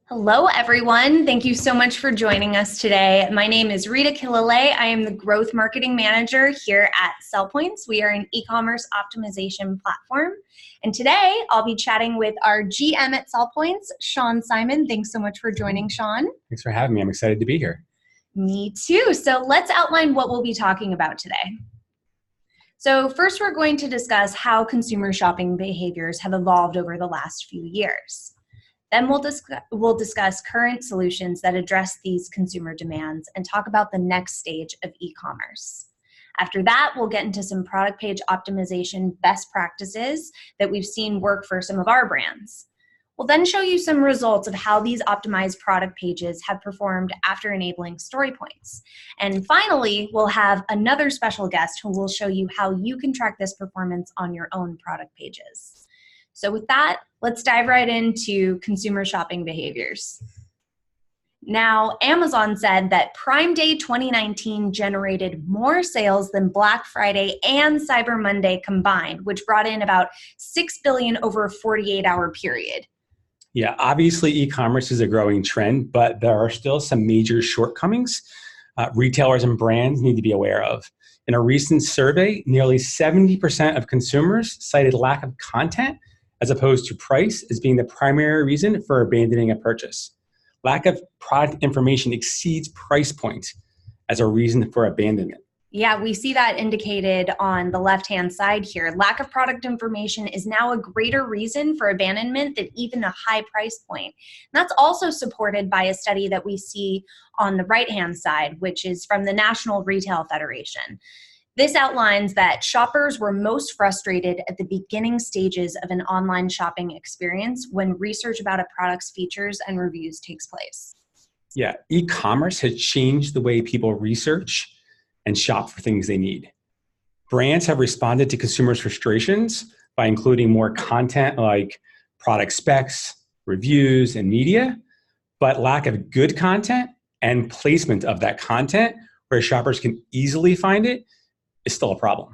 Hello, everyone. Thank you so much for joining us today. My name is Rita Killalay. I am the Growth Marketing Manager here at SellPoints. We are an e-commerce optimization platform. And today, I'll be chatting with our GM at SellPoints, Sean Simon. Thanks so much for joining, Sean. Thanks for having me. I'm excited to be here. Me too. So let's outline what we'll be talking about today. So first, we're going to discuss how consumer shopping behaviors have evolved over the last few years. Then we'll discuss current solutions that address these consumer demands and talk about the next stage of e-commerce. After that, we'll get into some product page optimization best practices that we've seen work for some of our brands. We'll then show you some results of how these optimized product pages have performed after enabling story points. And finally, we'll have another special guest who will show you how you can track this performance on your own product pages. So with that, let's dive right into consumer shopping behaviors. Now, Amazon said that Prime Day 2019 generated more sales than Black Friday and Cyber Monday combined, which brought in about $6 billion over a 48-hour period. Yeah, obviously e-commerce is a growing trend, but there are still some major shortcomings retailers and brands need to be aware of. In a recent survey, nearly 70% of consumers cited lack of content as opposed to price as being the primary reason for abandoning a purchase. Lack of product information exceeds price point as a reason for abandonment. Yeah, we see that indicated on the left-hand side here. Lack of product information is now a greater reason for abandonment than even a high price point. And that's also supported by a study that we see on the right-hand side, which is from the National Retail Federation. This outlines that shoppers were most frustrated at the beginning stages of an online shopping experience when research about a product's features and reviews takes place. Yeah, e-commerce has changed the way people research and shop for things they need. Brands have responded to consumers' frustrations by including more content like product specs, reviews, and media, but lack of good content and placement of that content where shoppers can easily find it is still a problem.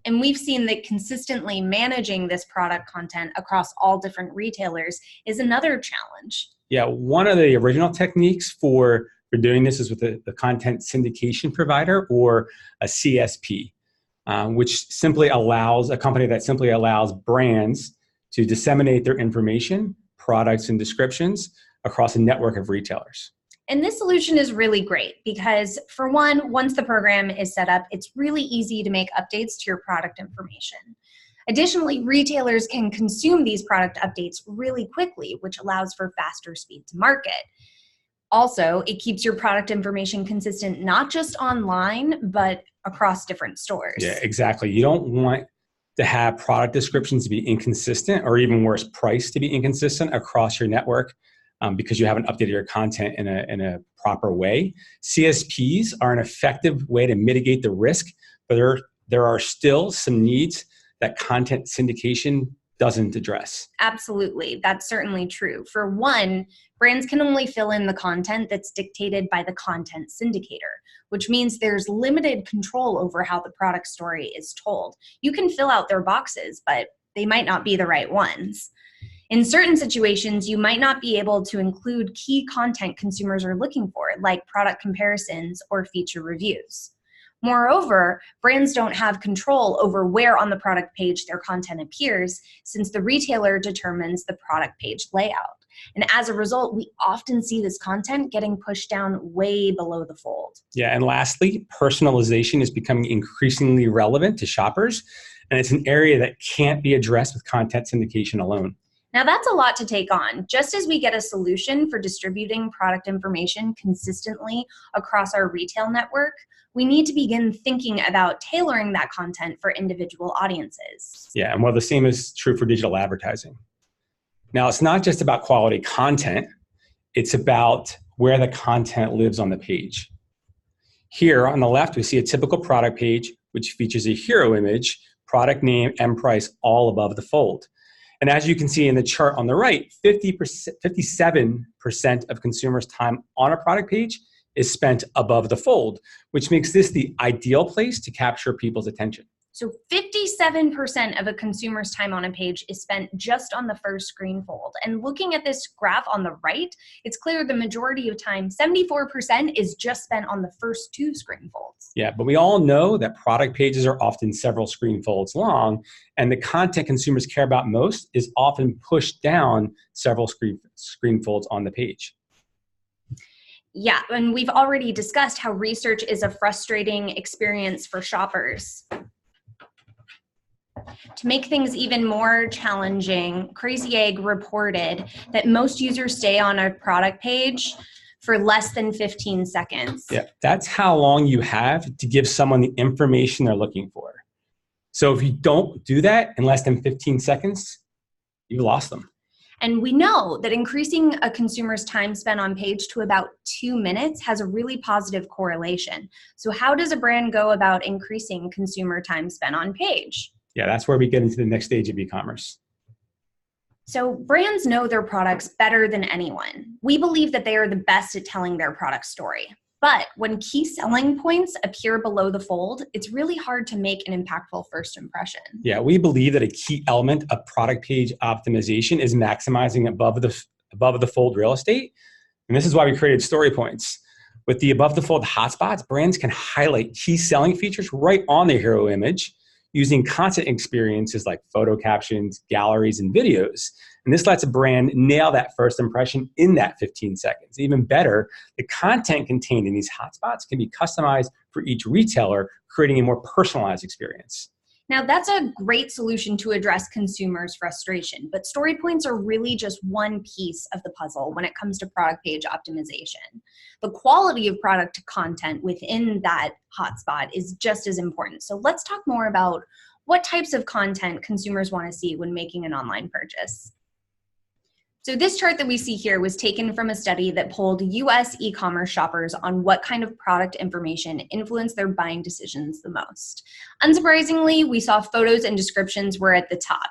And we've seen that consistently managing this product content across all different retailers is another challenge. Yeah, one of the original techniques for doing this is with the content syndication provider, or a CSP, which simply allows a company that simply allows brands to disseminate their information, products, and descriptions across a network of retailers. And this solution is really great because, for one, once the program is set up, it's really easy to make updates to your product information. Additionally, retailers can consume these product updates really quickly, which allows for faster speed to market. Also, it keeps your product information consistent not just online, but across different stores. Yeah, exactly. You don't want to have product descriptions to be inconsistent, or even worse, price to be inconsistent across your network. Because you haven't updated your content in a proper way. CSPs are an effective way to mitigate the risk, but there are still some needs that content syndication doesn't address. Absolutely, that's certainly true. For one, brands can only fill in the content that's dictated by the content syndicator, which means there's limited control over how the product story is told. You can fill out their boxes, but they might not be the right ones. In certain situations, you might not be able to include key content consumers are looking for, like product comparisons or feature reviews. Moreover, brands don't have control over where on the product page their content appears, since the retailer determines the product page layout. And as a result, we often see this content getting pushed down way below the fold. Yeah, and lastly, personalization is becoming increasingly relevant to shoppers, and it's an area that can't be addressed with content syndication alone. Now that's a lot to take on. Just as we get a solution for distributing product information consistently across our retail network, we need to begin thinking about tailoring that content for individual audiences. Yeah, and well, the same is true for digital advertising. Now, it's not just about quality content, it's about where the content lives on the page. Here on the left, we see a typical product page, which features a hero image, product name, and price all above the fold. And as you can see in the chart on the right, 57% of consumers' time on a product page is spent above the fold, which makes this the ideal place to capture people's attention. So 57% of a consumer's time on a page is spent just on the first screen fold. And looking at this graph on the right, it's clear the majority of time, 74%, is just spent on the first two screen folds. Yeah, but we all know that product pages are often several screen folds long, and the content consumers care about most is often pushed down several screen folds on the page. Yeah, and we've already discussed how research is a frustrating experience for shoppers. To make things even more challenging, Crazy Egg reported that most users stay on a product page for less than 15 seconds. Yeah, that's how long you have to give someone the information they're looking for. So if you don't do that in less than 15 seconds, you lost them. And we know that increasing a consumer's time spent on page to about 2 minutes has a really positive correlation. So how does a brand go about increasing consumer time spent on page? Yeah, that's where we get into the next stage of e-commerce. So brands know their products better than anyone. We believe that they are the best at telling their product story. But when key selling points appear below the fold, it's really hard to make an impactful first impression. Yeah, we believe that a key element of product page optimization is maximizing above the fold real estate. And this is why we created story points. With the above the fold hotspots, brands can highlight key selling features right on their hero image using content experiences like photo captions, galleries, and videos. And this lets a brand nail that first impression in that 15 seconds. Even better, the content contained in these hotspots can be customized for each retailer, creating a more personalized experience. Now, that's a great solution to address consumers' frustration, but story points are really just one piece of the puzzle when it comes to product page optimization. The quality of product content within that hotspot is just as important. So let's talk more about what types of content consumers want to see when making an online purchase. So this chart that we see here was taken from a study that polled US e-commerce shoppers on what kind of product information influenced their buying decisions the most. Unsurprisingly, we saw photos and descriptions were at the top.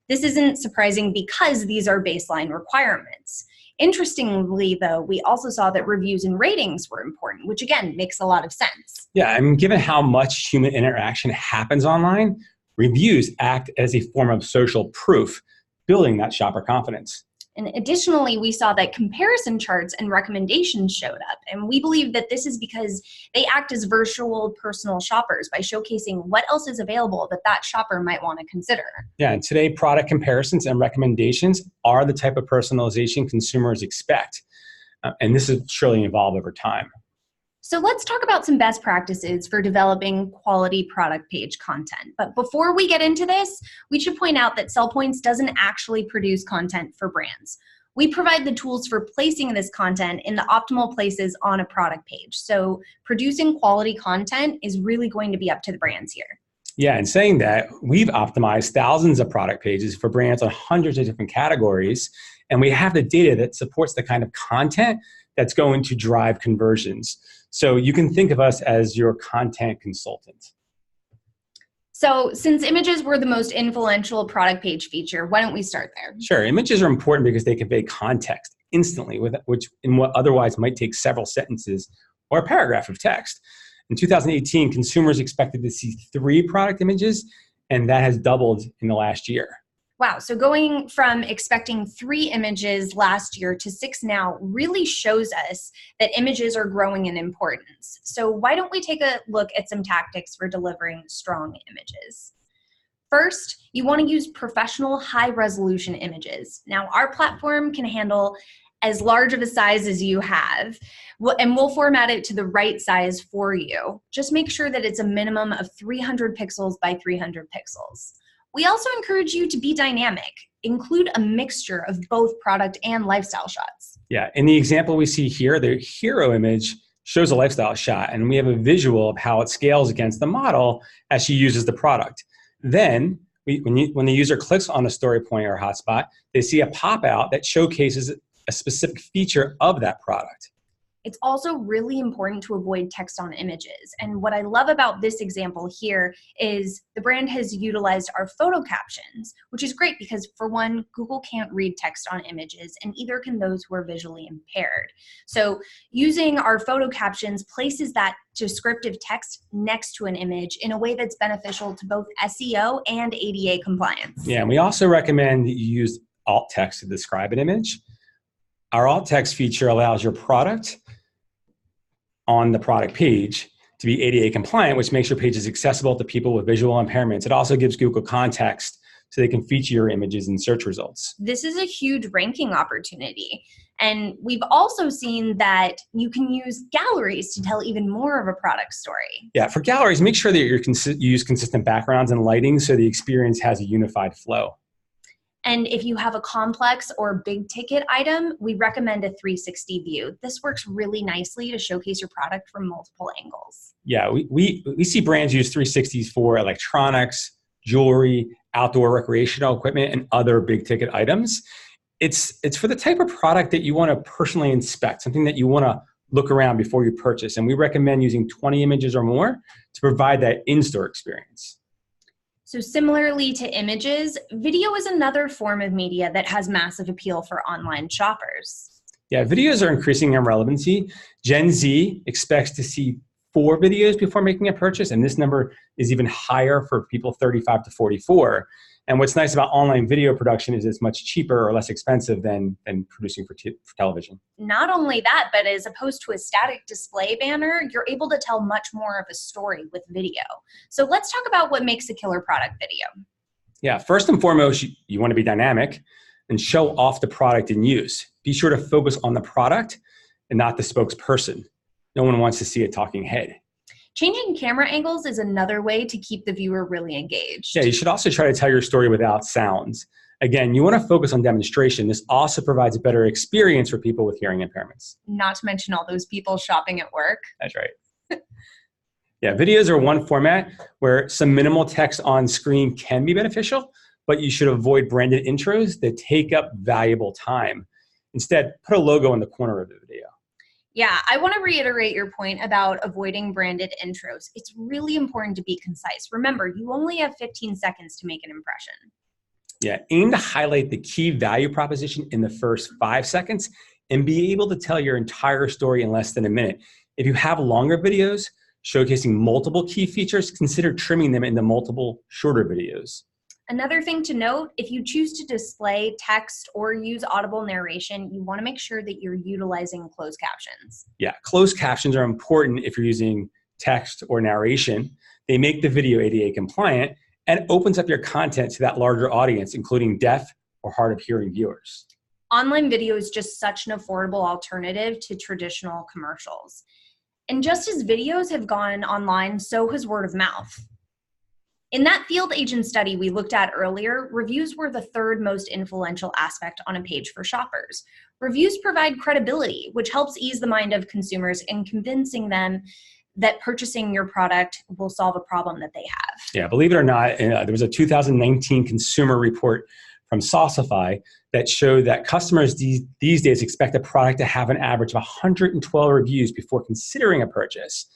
This isn't surprising because these are baseline requirements. Interestingly, though, we also saw that reviews and ratings were important, which again makes a lot of sense. Yeah, I mean, given how much human interaction happens online, reviews act as a form of social proof, building that shopper confidence. And additionally, we saw that comparison charts and recommendations showed up. And we believe that this is because they act as virtual personal shoppers by showcasing what else is available that shopper might want to consider. Yeah, and today product comparisons and recommendations are the type of personalization consumers expect. And this has surely evolved over time. So let's talk about some best practices for developing quality product page content. But before we get into this, we should point out that SellPoints doesn't actually produce content for brands. We provide the tools for placing this content in the optimal places on a product page. So producing quality content is really going to be up to the brands here. Yeah, and saying that, we've optimized thousands of product pages for brands on hundreds of different categories, and we have the data that supports the kind of content that's going to drive conversions. So you can think of us as your content consultant. So since images were the most influential product page feature, why don't we start there? Sure, images are important because they convey context instantly, which in what otherwise might take several sentences or a paragraph of text. In 2018, consumers expected to see 3 product images, and that has doubled in the last year. Wow, so going from expecting 3 images last year to 6 now really shows us that images are growing in importance. So why don't we take a look at some tactics for delivering strong images? First, you want to use professional high-resolution images. Now, our platform can handle as large of a size as you have, and we'll format it to the right size for you. Just make sure that it's a minimum of 300 pixels by 300 pixels. We also encourage you to be dynamic. Include a mixture of both product and lifestyle shots. Yeah, in the example we see here, the hero image shows a lifestyle shot, and we have a visual of how it scales against the model as she uses the product. Then, when the user clicks on a story point or hotspot, they see a pop-out that showcases a specific feature of that product. It's also really important to avoid text on images. And what I love about this example here is the brand has utilized our photo captions, which is great because, for one, Google can't read text on images, and either can those who are visually impaired. So using our photo captions places that descriptive text next to an image in a way that's beneficial to both SEO and ADA compliance. Yeah, and we also recommend that you use alt text to describe an image. Our alt text feature allows your product on the product page to be ADA compliant, which makes your pages accessible to people with visual impairments. It also gives Google context so they can feature your images in search results. This is a huge ranking opportunity. And we've also seen that you can use galleries to tell even more of a product story. Yeah, for galleries, make sure that you use consistent backgrounds and lighting so the experience has a unified flow. And if you have a complex or big ticket item, we recommend a 360 view. This works really nicely to showcase your product from multiple angles. Yeah, we see brands use 360s for electronics, jewelry, outdoor recreational equipment, and other big ticket items. It's for the type of product that you want to personally inspect, something that you want to look around before you purchase. And we recommend using 20 images or more to provide that in-store experience. So similarly to images, video is another form of media that has massive appeal for online shoppers. Yeah, videos are increasing in relevancy. Gen Z expects to see 4 videos before making a purchase, and this number is even higher for people 35 to 44. And what's nice about online video production is it's much cheaper or less expensive than producing for television. Not only that, but as opposed to a static display banner, you're able to tell much more of a story with video. So let's talk about what makes a killer product video. Yeah, first and foremost, you want to be dynamic and show off the product in use. Be sure to focus on the product and not the spokesperson. No one wants to see a talking head. Changing camera angles is another way to keep the viewer really engaged. Yeah, you should also try to tell your story without sounds. Again, you want to focus on demonstration. This also provides a better experience for people with hearing impairments. Not to mention all those people shopping at work. That's right. Yeah, videos are one format where some minimal text on screen can be beneficial, but you should avoid branded intros that take up valuable time. Instead, put a logo in the corner of the video. Yeah, I want to reiterate your point about avoiding branded intros. It's really important to be concise. Remember, you only have 15 seconds to make an impression. Yeah, aim to highlight the key value proposition in the first 5 seconds and be able to tell your entire story in less than a minute. If you have longer videos showcasing multiple key features, consider trimming them into multiple shorter videos. Another thing to note, if you choose to display text or use audible narration, you want to make sure that you're utilizing closed captions. Yeah, closed captions are important if you're using text or narration. They make the video ADA compliant and opens up your content to that larger audience, including deaf or hard of hearing viewers. Online video is just such an affordable alternative to traditional commercials. And just as videos have gone online, so has word of mouth. In that field agent study we looked at earlier, reviews were the 3rd most influential aspect on a page for shoppers. Reviews provide credibility, which helps ease the mind of consumers in convincing them that purchasing your product will solve a problem that they have. Yeah, believe it or not, there was a 2019 consumer report from Saucify that showed that customers these days expect a product to have an average of 112 reviews before considering a purchase.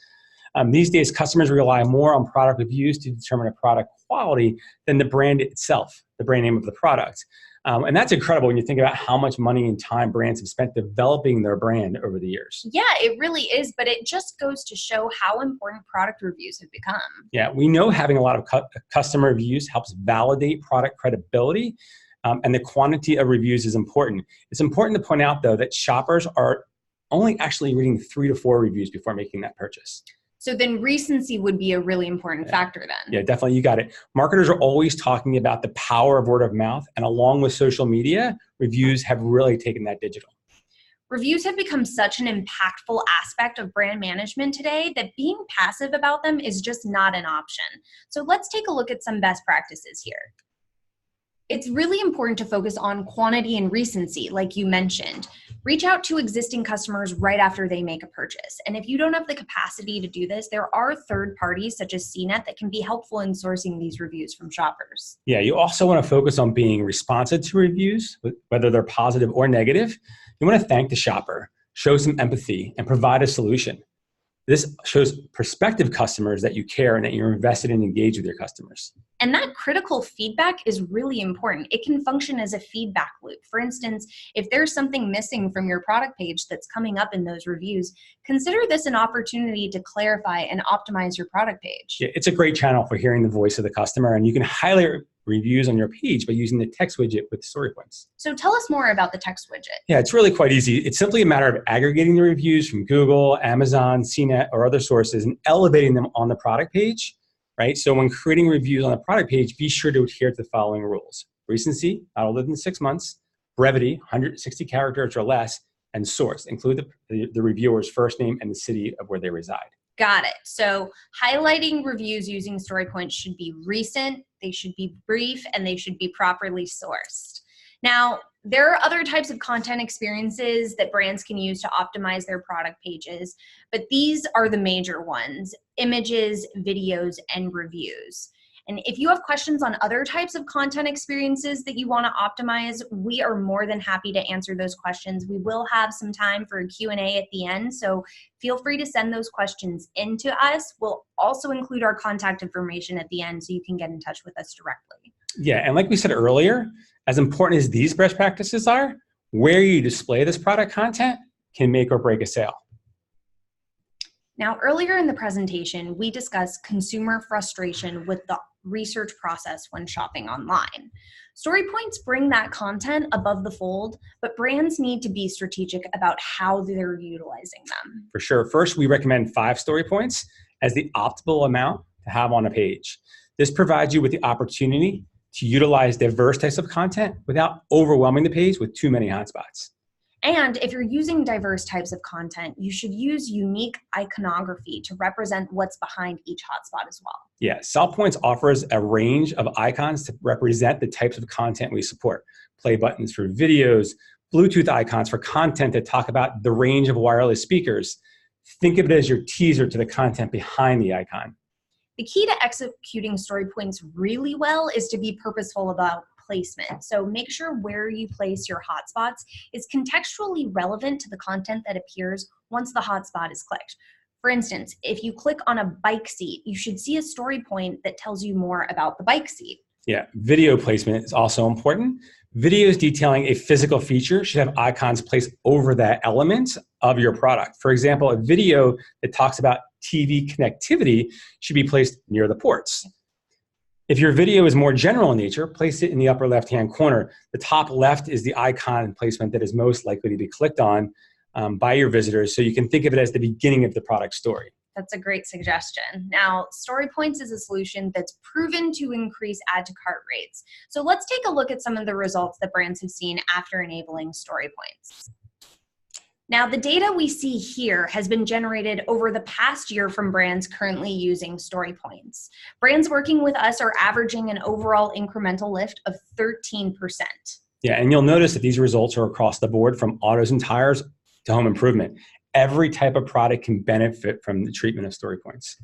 These days, customers rely more on product reviews to determine a product quality than the brand itself, the brand name of the product. And that's incredible when you think about how much money and time brands have spent developing their brand over the years. Yeah, it really is, but it just goes to show how important product reviews have become. Yeah, we know having a lot of customer reviews helps validate product credibility, and the quantity of reviews is important. It's important to point out, though, that shoppers are only actually reading 3 to 4 reviews before making that purchase. So then recency would be a really important factor then. Yeah, definitely. You got it. Marketers are always talking about the power of word of mouth, and along with social media, reviews have really taken that digital. Reviews have become such an impactful aspect of brand management today that being passive about them is just not an option. So let's take a look at some best practices here. It's really important to focus on quantity and recency, like you mentioned. Reach out to existing customers right after they make a purchase. And if you don't have the capacity to do this, there are third parties such as CNET that can be helpful in sourcing these reviews from shoppers. Yeah, you also want to focus on being responsive to reviews, whether they're positive or negative. You want to thank the shopper. show some empathy, and provide a solution. This shows prospective customers that you care and that you're invested in engage with your customers. And that critical feedback is really important. It can function as a feedback loop. For instance, if there's something missing from your product page that's coming up in those reviews, consider this an opportunity to clarify and optimize your product page. Yeah, it's a great channel for hearing the voice of the customer, and you can highlight reviews on your page by using the text widget with story points. So tell us more about the text widget. Yeah, it's really quite easy. It's simply a matter of aggregating the reviews from Google, Amazon, CNET, or other sources and elevating them on the product page, right? So when creating reviews on the product page, be sure to adhere to the following rules. Recency, not older than 6 months, brevity, 160 characters or less, and source. Include the reviewer's first name and the city of where they reside. Got it. So highlighting reviews using story points should be recent, they should be brief, and they should be properly sourced. Now, there are other types of content experiences that brands can use to optimize their product pages, but these are the major ones: images, videos, and reviews. And if you have questions on other types of content experiences that you want to optimize, we are more than happy to answer those questions. We will have some time for a Q&A at the end, so feel free to send those questions in to us. We'll also include our contact information at the end so you can get in touch with us directly. Yeah, and like we said earlier, as important as these best practices are, where you display this product content can make or break a sale. Now, earlier in the presentation, we discussed consumer frustration with the research process when shopping online. Story points bring that content above the fold, but brands need to be strategic about how they're utilizing them. For sure. First, we recommend 5 story points as the optimal amount to have on a page. This provides you with the opportunity to utilize diverse types of content without overwhelming the page with too many hotspots. And if you're using diverse types of content, you should use unique iconography to represent what's behind each hotspot as well. Yeah, Sell Points offers a range of icons to represent the types of content we support. Play buttons for videos, Bluetooth icons for content that talk about the range of wireless speakers. Think of it as your teaser to the content behind the icon. The key to executing story points really well is to be purposeful about placement. So make sure where you place your hotspots is contextually relevant to the content that appears once the hotspot is clicked. For instance, if you click on a bike seat, you should see a story point that tells you more about the bike seat. Yeah, video placement is also important. Videos detailing a physical feature should have icons placed over that element of your product. For example, a video that talks about TV connectivity should be placed near the ports. If your video is more general in nature, place it in the upper left-hand corner. The top left is the icon placement that is most likely to be clicked on by your visitors, so you can think of it as the beginning of the product story. That's a great suggestion. Now, story points is a solution that's proven to increase add to cart rates. So let's take a look at some of the results that brands have seen after enabling story points. Now, the data we see here has been generated over the past year from brands currently using story points. Brands working with us are averaging an overall incremental lift of 13%. Yeah, and you'll notice that these results are across the board from autos and tires to home improvement. Every type of product can benefit from the treatment of story points.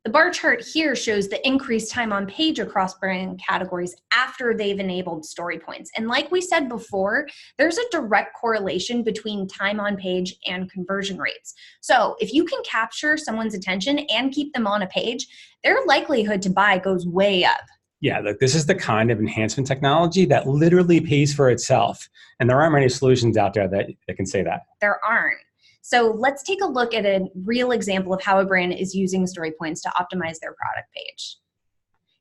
The bar chart here shows the increased time on page across brand categories after they've enabled story points. And like we said before, there's a direct correlation between time on page and conversion rates. So if you can capture someone's attention and keep them on a page, their likelihood to buy goes way up. Yeah, look, this is the kind of enhancement technology that literally pays for itself. And there aren't many solutions out there that can say that. There aren't. So let's take a look at a real example of how a brand is using story points to optimize their product page.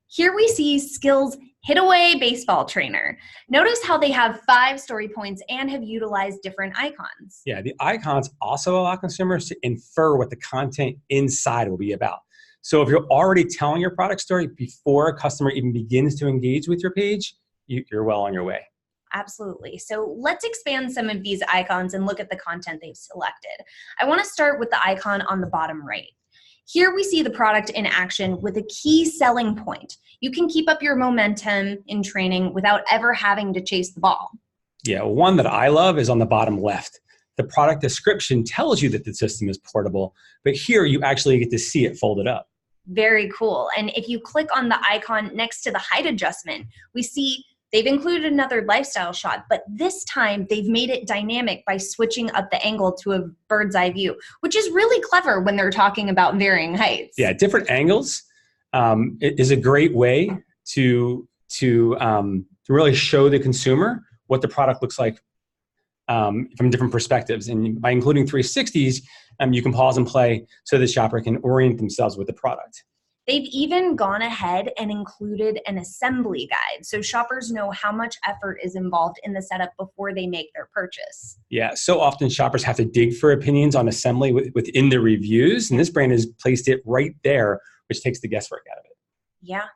Here we see Skill's Hit Away Baseball Trainer. Notice how they have 5 story points and have utilized different icons. Yeah, the icons also allow consumers to infer what the content inside will be about. So if you're already telling your product story before a customer even begins to engage with your page, you're well on your way. Absolutely. So let's expand some of these icons and look at the content they've selected. I want to start with the icon on the bottom right. Here we see the product in action with a key selling point. You can keep up your momentum in training without ever having to chase the ball. Yeah, one that I love is on the bottom left. The product description tells you that the system is portable, but here you actually get to see it folded up. Very cool. And if you click on the icon next to the height adjustment, we see They've included another lifestyle shot, but this time they've made it dynamic by switching up the angle to a bird's eye view, which is really clever when they're talking about varying heights. Yeah, different angles is a great way to really show the consumer what the product looks like from different perspectives. And by including 360s, you can pause and play so the shopper can orient themselves with the product. They've even gone ahead and included an assembly guide so shoppers know how much effort is involved in the setup before they make their purchase. Yeah, so often shoppers have to dig for opinions on assembly within the reviews, and this brand has placed it right there, which takes the guesswork out of it. Yeah.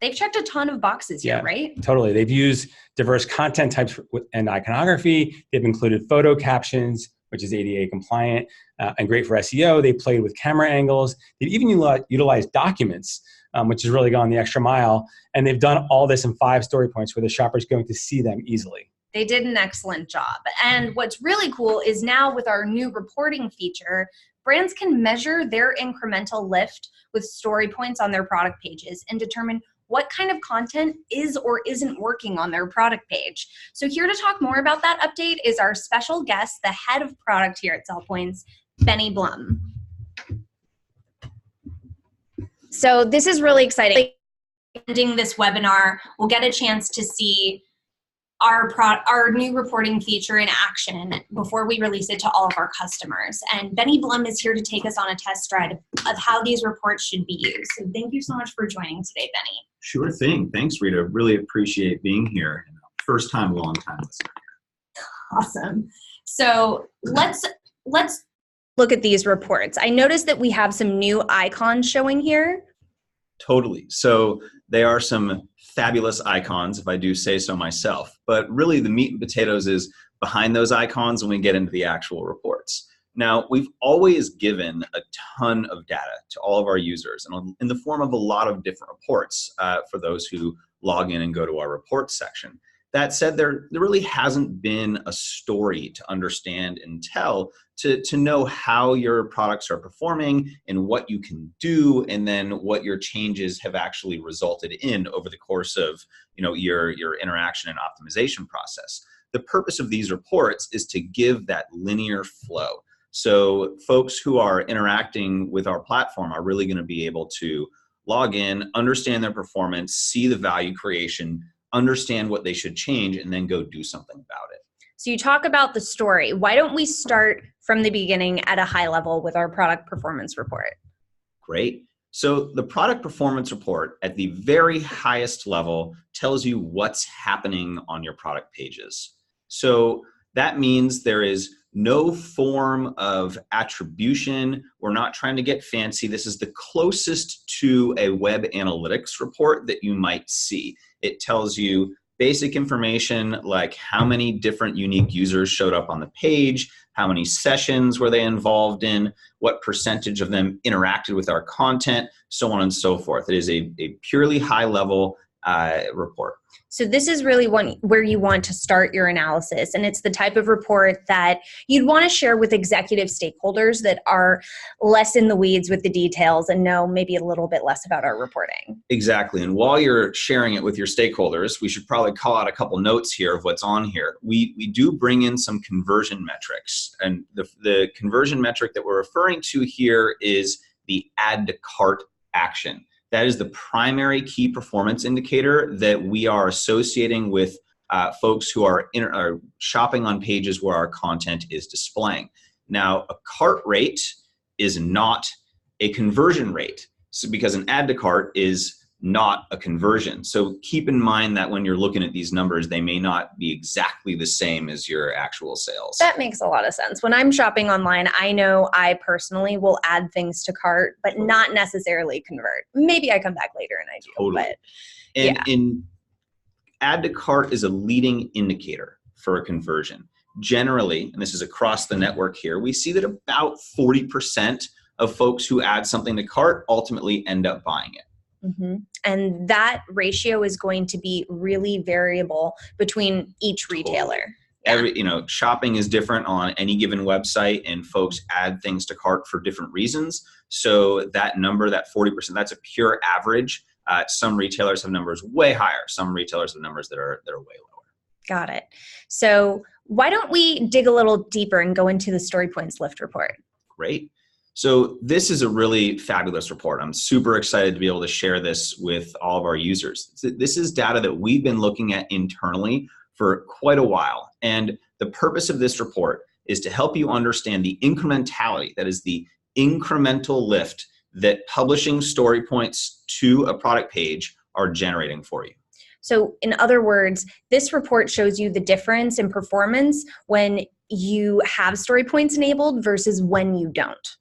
They've checked a ton of boxes here, right? Totally. They've used diverse content types and iconography. They've included photo captions, which is ADA compliant and great for SEO. They played with camera angles. They've even utilized documents, which has really gone the extra mile. And they've done all this in 5 story points where the shopper is going to see them easily. They did an excellent job. And what's really cool is now with our new reporting feature, brands can measure their incremental lift with story points on their product pages and determine what kind of content is or isn't working on their product page. So here to talk more about that update is our special guest, the head of product here at SellPoints, Benny Blum. So this is really exciting. Ending this webinar, we'll get a chance to see our new reporting feature in action before we release it to all of our customers. And Benny Blum is here to take us on a test ride of how these reports should be used. So thank you so much for joining today, Benny. Sure thing. Thanks, Rita. Really appreciate being here. First time, long time listener. Awesome. So let's look at these reports. I noticed that we have some new icons showing here. Totally. So they are some fabulous icons, if I do say so myself. But really the meat and potatoes is behind those icons when we get into the actual reports. Now, we've always given a ton of data to all of our users and in the form of a lot of different reports for those who log in and go to our reports section. That said, there really hasn't been a story to understand and tell to know how your products are performing and what you can do, and then what your changes have actually resulted in over the course of your interaction and optimization process. The purpose of these reports is to give that linear flow. So folks who are interacting with our platform are really going to be able to log in, understand their performance, see the value creation, understand what they should change, and then go do something about it. So you talk about the story. Why don't we start from the beginning at a high level with our product performance report? Great. So the product performance report at the very highest level tells you what's happening on your product pages. So that means there is no form of attribution. We're not trying to get fancy. This is the closest to a web analytics report that you might see. It tells you basic information like how many different unique users showed up on the page, how many sessions were they involved in, what percentage of them interacted with our content, so on and so forth. It is a purely high-level report. So this is really where you want to start your analysis, and it's the type of report that you'd want to share with executive stakeholders that are less in the weeds with the details and know maybe a little bit less about our reporting. Exactly, and while you're sharing it with your stakeholders, we should probably call out a couple notes here of what's on here. We do bring in some conversion metrics, and the conversion metric that we're referring to here is the add to cart action. That is the primary key performance indicator that we are associating with folks who are shopping on pages where our content is displaying. Now, a cart rate is not a conversion rate, so because an add to cart is not a conversion. So keep in mind that when you're looking at these numbers, they may not be exactly the same as your actual sales. That makes a lot of sense. When I'm shopping online, I know I personally will add things to cart, but not necessarily convert. Maybe I come back later and I do. Totally. But and yeah. in add to cart is a leading indicator for a conversion. Generally, and this is across the network here, we see that about 40% of folks who add something to cart ultimately end up buying it. Mm-hmm. And that ratio is going to be really variable between each retailer. Totally. Shopping is different on any given website, and folks add things to cart for different reasons. So that number, that 40%, that's a pure average. Some retailers have numbers way higher. Some retailers have numbers that are way lower. Got it. So why don't we dig a little deeper and go into the Story Points Lift report? Great. So this is a really fabulous report. I'm super excited to be able to share this with all of our users. This is data that we've been looking at internally for quite a while. And the purpose of this report is to help you understand the incrementality, that is the incremental lift that publishing story points to a product page are generating for you. So in other words, this report shows you the difference in performance when you have story points enabled versus when you don't.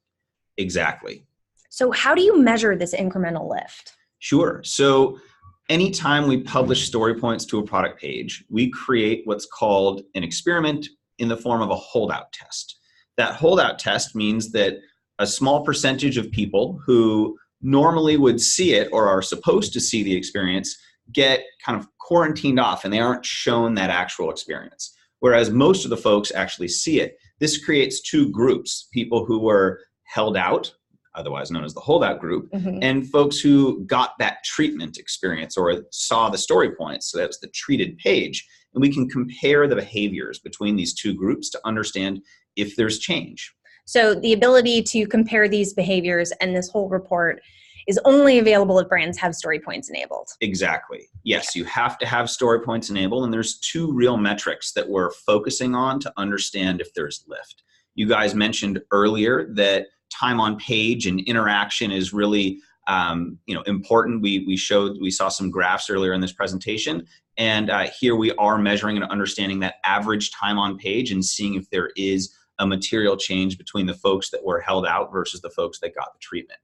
Exactly. So how do you measure this incremental lift? Sure. So anytime we publish story points to a product page, we create what's called an experiment in the form of a holdout test. That holdout test means that a small percentage of people who normally would see it or are supposed to see the experience get kind of quarantined off and they aren't shown that actual experience. Whereas most of the folks actually see it. This creates two groups, people who were held out, otherwise known as the holdout group, and folks who got that treatment experience or saw the story points, so that's the treated page. And we can compare the behaviors between these two groups to understand if there's change. So the ability to compare these behaviors and this whole report is only available if brands have story points enabled. Exactly. Yes, you have to have story points enabled, and there's two real metrics that we're focusing on to understand if there's lift. You guys mentioned earlier that time on page and interaction is really important. We saw some graphs earlier in this presentation, and here we are measuring and understanding that average time on page and seeing if there is a material change between the folks that were held out versus the folks that got the treatment.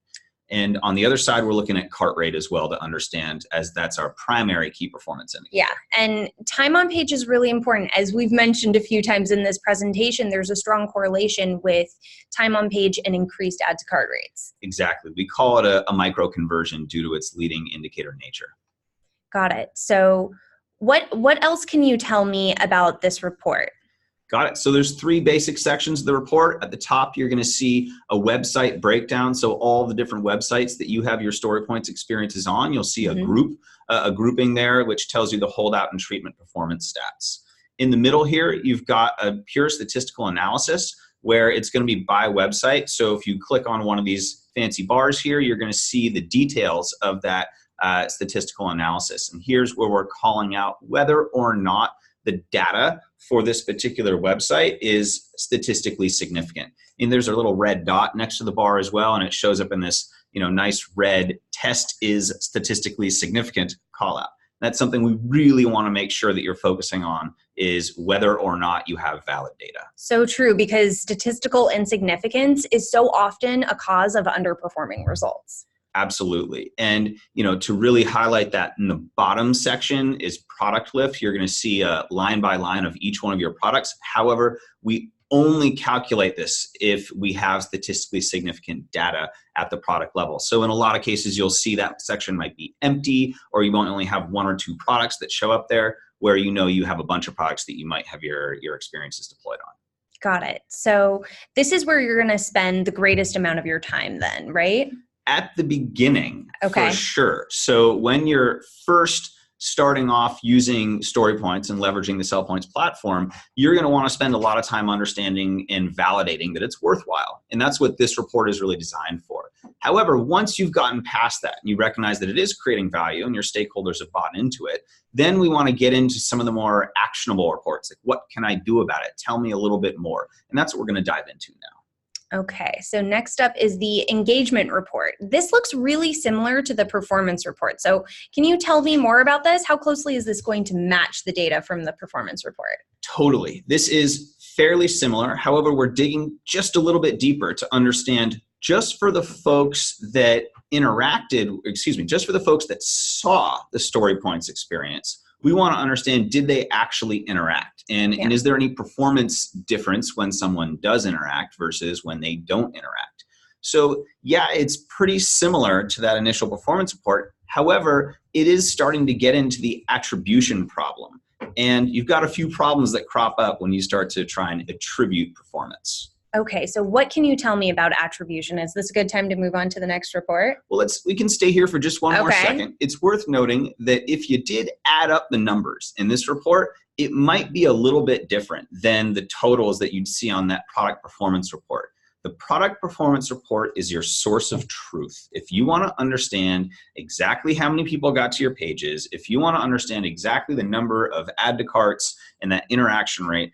And on the other side, we're looking at cart rate as well to understand, as that's our primary key performance indicator. Yeah, and time on page is really important. As we've mentioned a few times in this presentation, there's a strong correlation with time on page and increased add to cart rates. Exactly. We call it a micro conversion due to its leading indicator nature. Got it. So what else can you tell me about this report? Got it. So there's three basic sections of the report. At the top, you're going to see a website breakdown. So all the different websites that you have your story points experiences on, you'll see a grouping there, which tells you the holdout and treatment performance stats. In the middle here, you've got a pure statistical analysis where it's going to be by website. So if you click on one of these fancy bars here, you're going to see the details of that statistical analysis. And here's where we're calling out whether or not the data for this particular website is statistically significant. And there's a little red dot next to the bar as well, and it shows up in this nice red test is statistically significant call out. That's something we really want to make sure that you're focusing on, is whether or not you have valid data. So true, because statistical insignificance is so often a cause of underperforming results. Absolutely. And, to really highlight that, in the bottom section is product lift. You're going to see a line by line of each one of your products. However, we only calculate this if we have statistically significant data at the product level. So in a lot of cases, you'll see that section might be empty, or you might only have one or two products that show up there, where you have a bunch of products that you might have your experiences deployed on. Got it. So this is where you're going to spend the greatest amount of your time then, right? At the beginning, okay, for sure. So when you're first starting off using story points and leveraging the SellPoints platform, you're going to want to spend a lot of time understanding and validating that it's worthwhile. And that's what this report is really designed for. However, once you've gotten past that and you recognize that it is creating value and your stakeholders have bought into it, then we want to get into some of the more actionable reports. Like, what can I do about it? Tell me a little bit more. And that's what we're going to dive into now. Okay, so next up is the engagement report. This looks really similar to the performance report. So can you tell me more about this? How closely is this going to match the data from the performance report? Totally. This is fairly similar. However, we're digging just a little bit deeper to understand, just for the folks that just for the folks that saw the story points experience, we want to understand, did they actually interact? And is there any performance difference when someone does interact versus when they don't interact? So yeah, it's pretty similar to that initial performance report. However, it is starting to get into the attribution problem. And you've got a few problems that crop up when you start to try and attribute performance. Okay, so what can you tell me about attribution? Is this a good time to move on to the next report? Well, we can stay here for just one more Okay. second. It's worth noting that if you did add up the numbers in this report, it might be a little bit different than the totals that you'd see on that product performance report. The product performance report is your source of truth. If you want to understand exactly how many people got to your pages, if you want to understand exactly the number of add to carts and that interaction rate,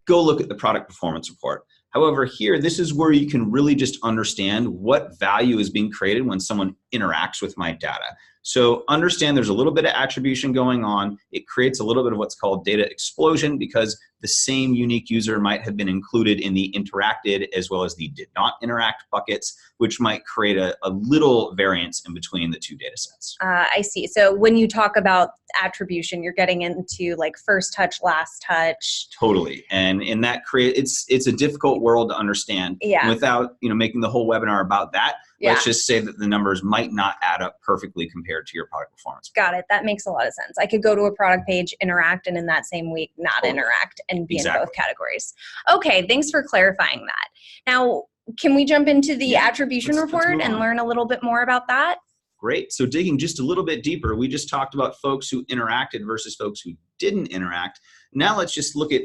go look at the product performance report. However, here, this is where you can really just understand what value is being created when someone interacts with my data. So understand there's a little bit of attribution going on. It creates a little bit of what's called data explosion because the same unique user might have been included in the interacted as well as the did not interact buckets, which might create a little variance in between the two data sets. I see. So when you talk about attribution, you're getting into like first touch, last touch. Totally. And in that it's a difficult world to understand. Yeah. Without making the whole webinar about that. Yeah. Let's just say that the numbers might not add up perfectly compared to your product performance. Got it. That makes a lot of sense. I could go to a product page, interact, and in that same week not interact and be in both categories. Okay, thanks for clarifying that. Now, can we jump into the attribution report and learn a little bit more about that? Great. So digging just a little bit deeper, we just talked about folks who interacted versus folks who didn't interact. Now let's just look at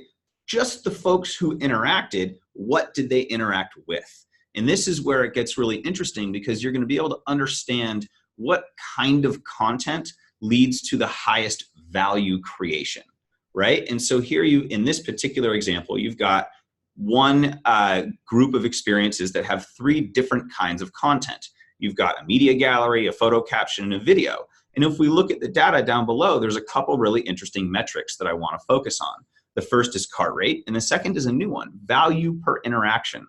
just the folks who interacted. What did they interact with? And this is where it gets really interesting because you're going to be able to understand what kind of content leads to the highest value creation, right? And so here in this particular example, you've got one group of experiences that have 3 different kinds of content. You've got a media gallery, a photo caption, and a video. And if we look at the data down below, there's a couple really interesting metrics that I want to focus on. The first is cart rate, and the second is a new one, value per interaction.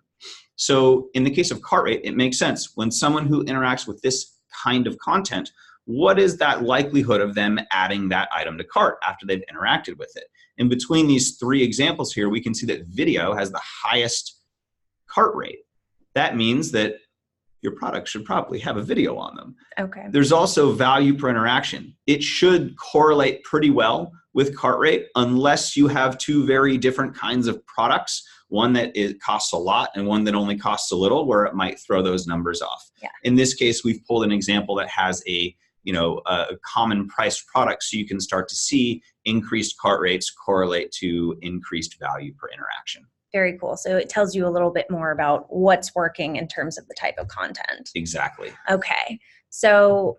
So in the case of cart rate, it makes sense. When someone who interacts with this kind of content, what is that likelihood of them adding that item to cart after they've interacted with it? In between these 3 examples here, we can see that video has the highest cart rate. That means that your product should probably have a video on them. Okay. There's also value per interaction. It should correlate pretty well with cart rate unless you have 2 very different kinds of products, one that costs a lot and one that only costs a little, where it might throw those numbers off. Yeah. In this case, we've pulled an example that has a common priced product, so you can start to see increased cart rates correlate to increased value per interaction. Very cool. So it tells you a little bit more about what's working in terms of the type of content. Exactly. Okay. So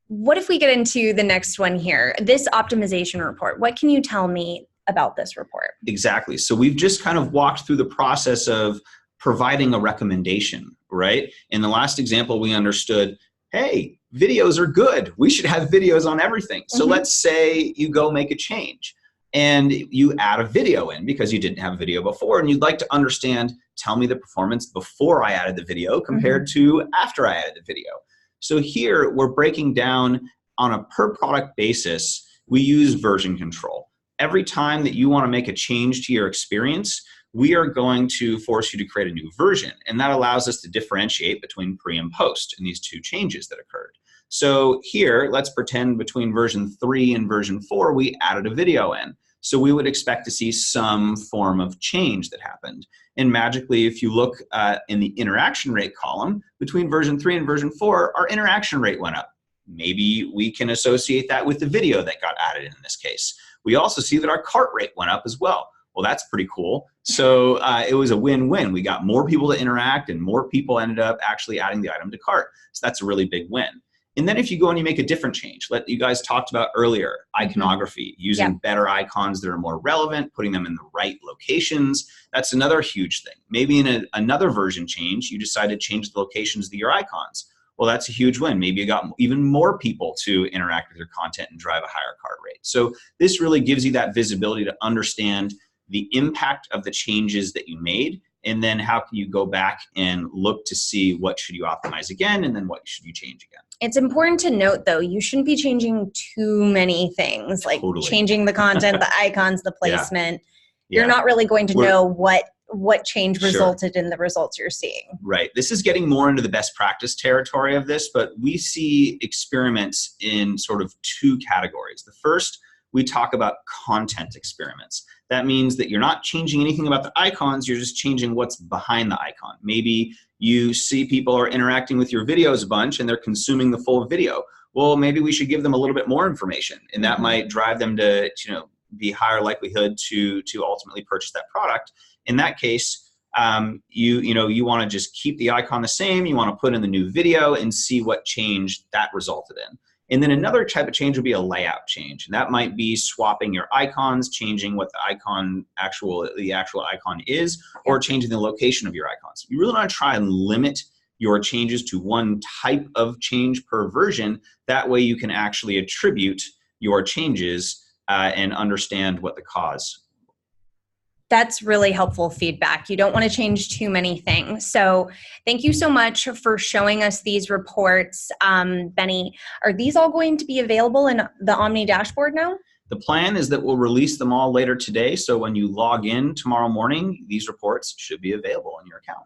what if we get into the next one here, this optimization report? What can you tell me about this report? Exactly. So we've just kind of walked through the process of providing a recommendation, right? In the last example, we understood, hey, videos are good. We should have videos on everything. So let's say you go make a change and you add a video in because you didn't have a video before and you'd like to understand, tell me the performance before I added the video compared to after I added the video. So here we're breaking down on a per product basis, we use version control. Every time that you want to make a change to your experience, we are going to force you to create a new version. And that allows us to differentiate between pre and post in these 2 changes that occurred. So here, let's pretend between version 3 and version 4, we added a video in. So we would expect to see some form of change that happened. And magically, if you look in the interaction rate column, between version 3 and version 4, our interaction rate went up. Maybe we can associate that with the video that got added in this case. We also see that our cart rate went up as well. Well, that's pretty cool. So it was a win-win. We got more people to interact and more people ended up actually adding the item to cart. So that's a really big win. And then if you go and you make a different change, like you guys talked about earlier, iconography, using better icons that are more relevant, putting them in the right locations, that's another huge thing. Maybe in another version change, you decided to change the locations of your icons. Well, that's a huge win. Maybe you got even more people to interact with your content and drive a higher cart rate. So this really gives you that visibility to understand the impact of the changes that you made, and then how can you go back and look to see what should you optimize again, and then what should you change again. It's important to note, though, you shouldn't be changing too many things, like changing the content, the icons, the placement. You're not really going to know what change resulted in the results you're seeing. Right. This is getting more into the best practice territory of this, but we see experiments in sort of 2 categories. The first, we talk about content experiments. That means that you're not changing anything about the icons, you're just changing what's behind the icon. Maybe you see people are interacting with your videos a bunch and they're consuming the full video. Well, maybe we should give them a little bit more information, and that might drive them to be higher likelihood to ultimately purchase that product. In that case, you want to just keep the icon the same. You want to put in the new video and see what change that resulted in. And then another type of change would be a layout change, and that might be swapping your icons, changing what the actual icon is, or changing the location of your icons. You really want to try and limit your changes to one type of change per version. That way you can actually attribute your changes and understand what the cause. That's really helpful feedback. You don't want to change too many things. So thank you so much for showing us these reports. Benny, are these all going to be available in the Omni dashboard now? The plan is that we'll release them all later today. So when you log in tomorrow morning, these reports should be available in your account.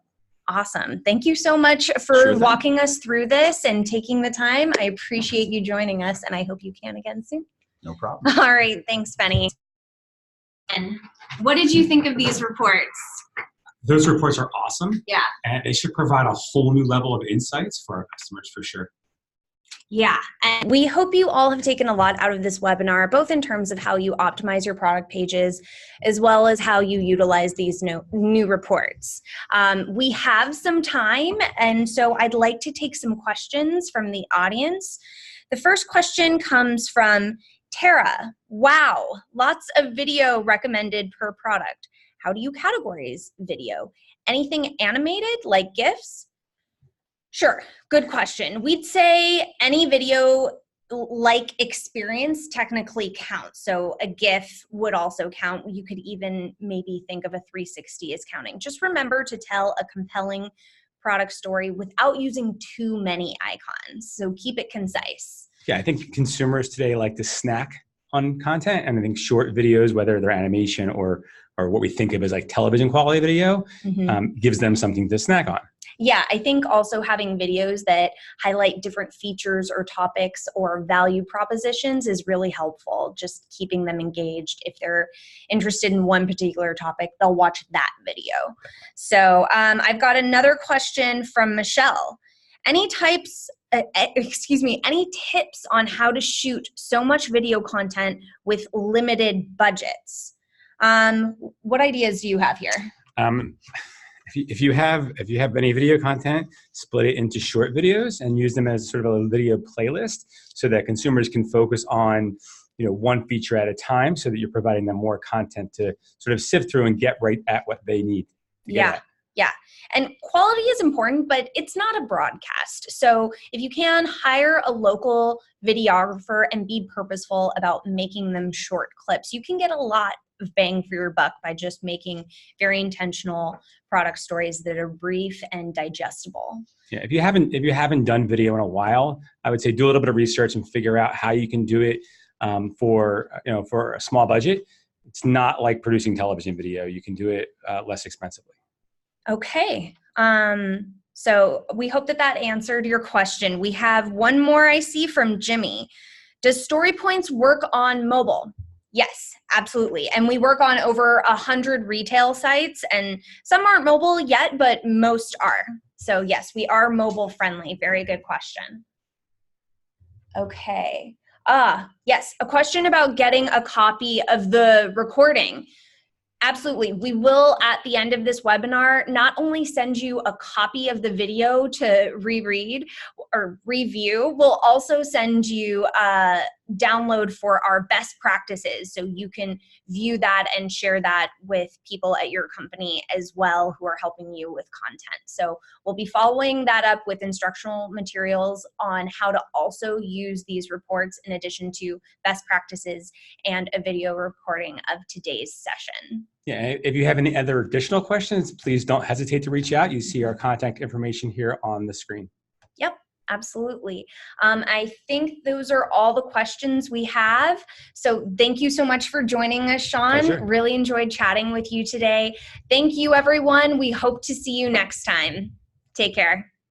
Awesome. Thank you so much for walking us through this and taking the time. I appreciate you joining us, and I hope you can again soon. No problem. All right. Thanks, Benny. And what did you think of these reports? Those reports are awesome. Yeah. And they should provide a whole new level of insights for our customers for sure. Yeah, and we hope you all have taken a lot out of this webinar, both in terms of how you optimize your product pages, as well as how you utilize these new reports. We have some time, and so I'd like to take some questions from the audience. The first question comes from Tara. Wow, lots of video recommended per product. How do you categorize video? Anything animated like GIFs? Sure, good question. We'd say any video-like experience technically counts. So a GIF would also count. You could even maybe think of a 360 as counting. Just remember to tell a compelling product story without using too many icons. So keep it concise. Yeah, I think consumers today like to snack on content, and I think short videos, whether they're animation or what we think of as like television quality video, gives them something to snack on. Yeah, I think also having videos that highlight different features or topics or value propositions is really helpful. Just keeping them engaged. If they're interested in one particular topic, they'll watch that video. So I've got another question from Michelle. Any tips on how to shoot so much video content with limited budgets? What ideas do you have here? If you have any video content, split it into short videos and use them as sort of a video playlist so that consumers can focus on one feature at a time, so that you're providing them more content to sort of sift through and get right at what they need. Yeah. And quality is important, but it's not a broadcast. So if you can, hire a local videographer and be purposeful about making them short clips. You can get a lot of bang for your buck by just making very intentional product stories that are brief and digestible. Yeah, if you haven't done video in a while, I would say do a little bit of research and figure out how you can do it for a small budget. It's not like producing television video. You can do it less expensively. Okay. So we hope that answered your question. We have one more I see from Jimmy. Does Story Points work on mobile? Yes, absolutely. And we work on over 100 retail sites, and some aren't mobile yet, but most are. So yes, we are mobile friendly. Very good question. Okay. Yes, a question about getting a copy of the recording. Absolutely. We will, at the end of this webinar, not only send you a copy of the video to reread or review, we'll also send you a download for our best practices, so you can view that and share that with people at your company as well who are helping you with content. So we'll be following that up with instructional materials on how to also use these reports in addition to best practices and a video recording of today's session. Yeah, if you have any other additional questions, please don't hesitate to reach out. You see our contact information here on the screen. Yep. Absolutely. I think those are all the questions we have. So thank you so much for joining us, Sean. Pleasure. Really enjoyed chatting with you today. Thank you, everyone. We hope to see you next time. Take care.